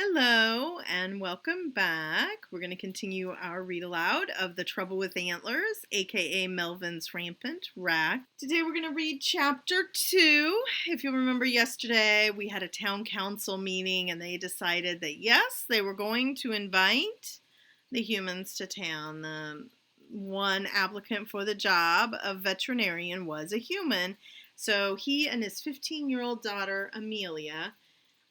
Hello and welcome back. We're going to continue our read aloud of The Trouble with Antlers, aka Melvin's Rampant Rack. Today we're going to read chapter 2. If you'll remember yesterday, we had a town council meeting and they decided that yes, they were going to invite the humans to town. The one applicant for the job of veterinarian was a human, so he and his 15-year-old daughter, Amelia,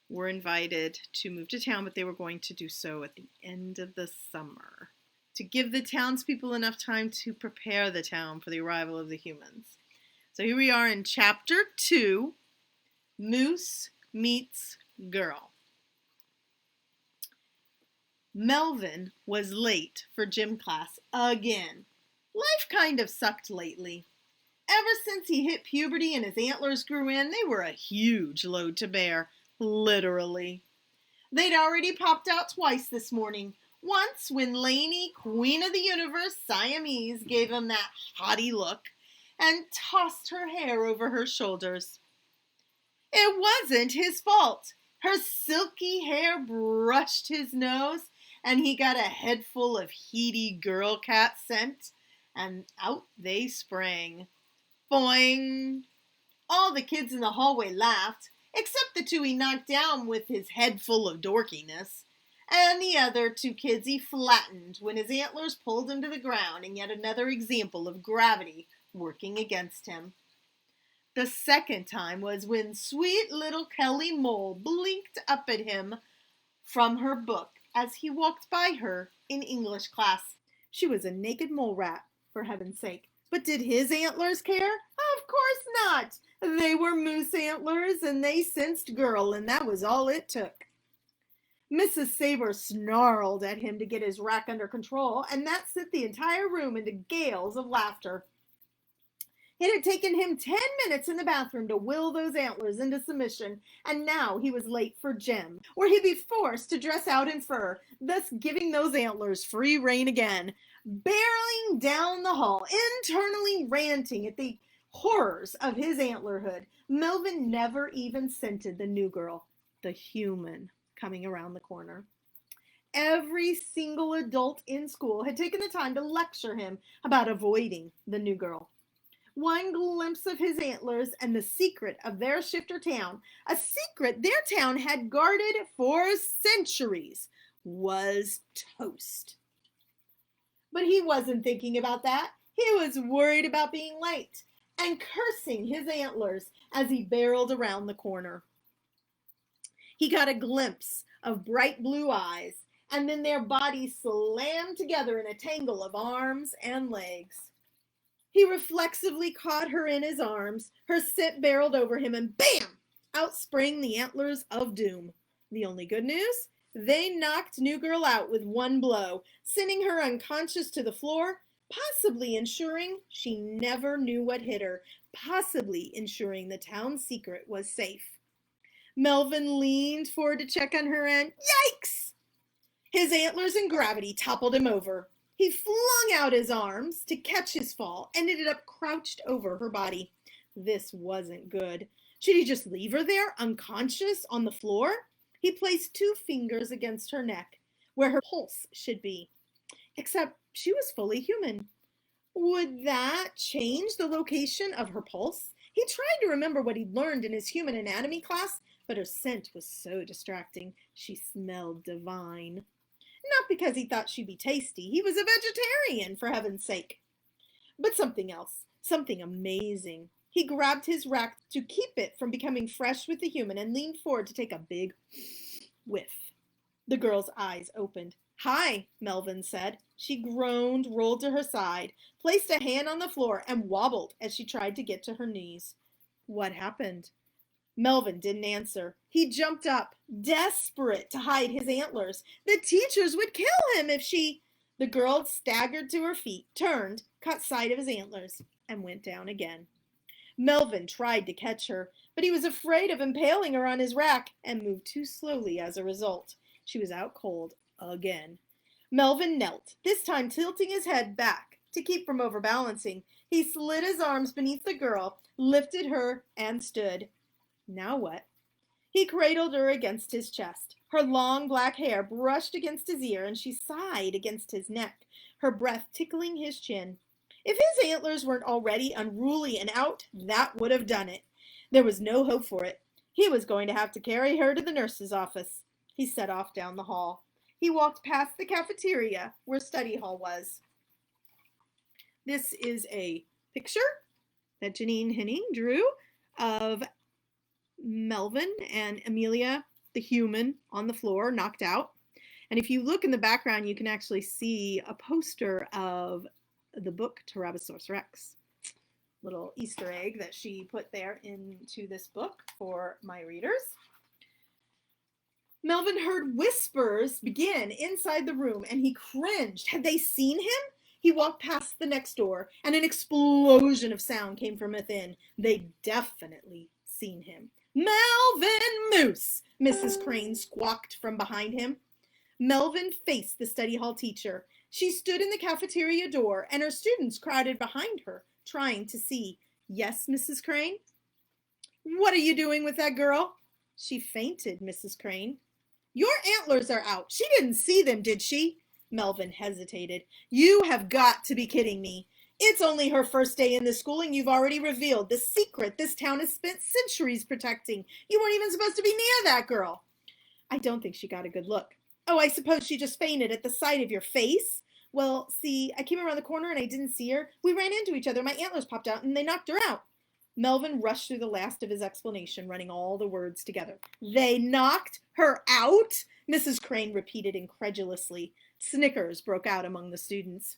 were invited to move to town, but they were going to do so at the end of the summer to give the townspeople enough time to prepare the town for the arrival of the humans. So here we are in chapter 2, Moose Meets Girl. Melvin was late for gym class again. Life kind of sucked lately. Ever since he hit puberty and his antlers grew in, they were a huge load to bear. Literally. They'd already popped out twice this morning. Once when Lainey, Queen of the Universe, Siamese, gave him that haughty look and tossed her hair over her shoulders. It wasn't his fault. Her silky hair brushed his nose and he got a head full of heady girl cat scent, and out they sprang. Boing! All the kids in the hallway laughed, except the two he knocked down with his head full of dorkiness, and the other two kids he flattened when his antlers pulled him to the ground in yet another example of gravity working against him. The second time was when sweet little Kelly Mole blinked up at him from her book as he walked by her in English class. She was a naked mole rat, for heaven's sake. But did his antlers care? Of course not. They were moose antlers, and they sensed girl, and that was all it took. Mrs. Saber snarled at him to get his rack under control, and that sent the entire room into gales of laughter. It had taken him 10 minutes in the bathroom to will those antlers into submission, and now he was late for gym, where he'd be forced to dress out in fur, thus giving those antlers free rein again. Barreling down the hall, internally ranting at the horrors of his antlerhood, Melvin never even scented the new girl, the human, coming around the corner. Every single adult in school had taken the time to lecture him about avoiding the new girl. One glimpse of his antlers and the secret of their shifter town, a secret their town had guarded for centuries, was toast. But he wasn't thinking about that. He was worried about being late and cursing his antlers as he barreled around the corner. He got a glimpse of bright blue eyes, and then their bodies slammed together in a tangle of arms and legs. He reflexively caught her in his arms. Her scent barreled over him, and bam! Out sprang the antlers of doom. The only good news? They knocked New Girl out with one blow, sending her unconscious to the floor, possibly ensuring she never knew what hit her, possibly ensuring the town's secret was safe. Melvin leaned forward to check on her, and yikes! His antlers and gravity toppled him over. He flung out his arms to catch his fall and ended up crouched over her body. This wasn't good. Should he just leave her there, unconscious, on the floor? He placed 2 fingers against her neck, where her pulse should be. Except she was fully human. Would that change the location of her pulse? He tried to remember what he'd learned in his human anatomy class, but her scent was so distracting. She smelled divine. Not because he thought she'd be tasty. He was a vegetarian, for heaven's sake. But something else, something amazing. He grabbed his rack to keep it from becoming fresh with the human and leaned forward to take a big whiff. The girl's eyes opened. "Hi," Melvin said. She groaned, rolled to her side, placed a hand on the floor, and wobbled as she tried to get to her knees. What happened? Melvin didn't answer. He jumped up, desperate to hide his antlers. The teachers would kill him if she... The girl staggered to her feet, turned, caught sight of his antlers, and went down again. Melvin tried to catch her, but he was afraid of impaling her on his rack and moved too slowly as a result. She was out cold again. Melvin knelt, this time tilting his head back to keep from overbalancing. He slid his arms beneath the girl, lifted her, and stood. Now what? He cradled her against his chest. Her long black hair brushed against his ear, and she sighed against his neck, her breath tickling his chin. If his antlers weren't already unruly and out, that would have done it. There was no hope for it. He was going to have to carry her to the nurse's office. He set off down the hall. He walked past the cafeteria, where study hall was. This is a picture that Janine Henning drew of Melvin and Amelia, the human, on the floor, knocked out. And if you look in the background, you can actually see a poster of the book Tyrannosaurus Rex. Little Easter egg that she put there into this book for my readers. Melvin heard whispers begin inside the room, and he cringed. Had they seen him? He walked past the next door, and an explosion of sound came from within. They'd definitely seen him. Melvin Moose! Mrs. Crane squawked from behind him. Melvin faced the study hall teacher. She stood in the cafeteria door, and her students crowded behind her, trying to see. Yes, Mrs. Crane? What are you doing with that girl? She fainted, Mrs. Crane. Your antlers are out. She didn't see them, did she? Melvin hesitated. You have got to be kidding me. It's only her first day in the school, and you've already revealed the secret this town has spent centuries protecting. You weren't even supposed to be near that girl. I don't think she got a good look. Oh, I suppose she just fainted at the sight of your face? Well, see, I came around the corner and I didn't see her. We ran into each other. My antlers popped out and they knocked her out. Melvin rushed through the last of his explanation, running all the words together. They knocked her out? Mrs. Crane repeated incredulously. Snickers broke out among the students.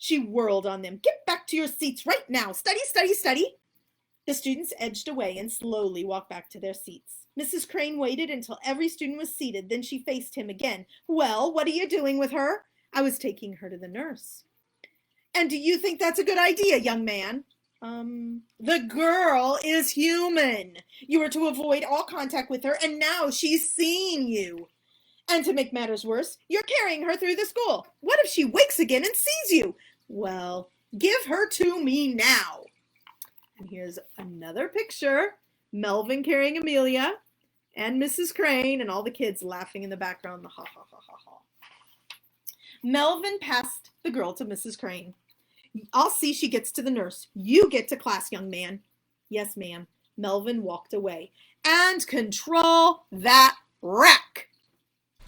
She whirled on them. Get back to your seats right now. Study, study, study. The students edged away and slowly walked back to their seats. Mrs. Crane waited until every student was seated. Then she faced him again. Well, what are you doing with her? I was taking her to the nurse. And do you think that's a good idea, young man? The girl is human. You were to avoid all contact with her, and now she's seen you. And to make matters worse, you're carrying her through the school. What if she wakes again and sees you? Well, give her to me now. And here's another picture. Melvin carrying Amelia, and Mrs. Crane, and all the kids laughing in the background. Ha, ha, ha, ha, ha. Melvin passed the girl to Mrs. Crane. I'll see she gets to the nurse. You get to class, young man. Yes, ma'am. Melvin walked away. And control that wreck.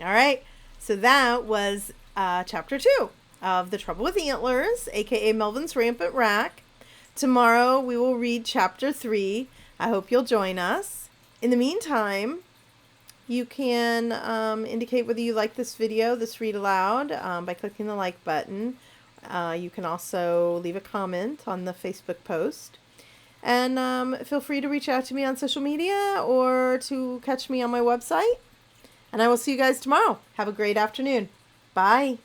All right. So that was chapter 2 of The Trouble with Antlers, aka Melvin's Rampant Rack. Tomorrow we will read chapter 3. I hope you'll join us. In the meantime, you can indicate whether you like this video, this read aloud, by clicking the like button. You can also leave a comment on the Facebook post. And feel free to reach out to me on social media or to catch me on my website. And I will see you guys tomorrow. Have a great afternoon. Bye.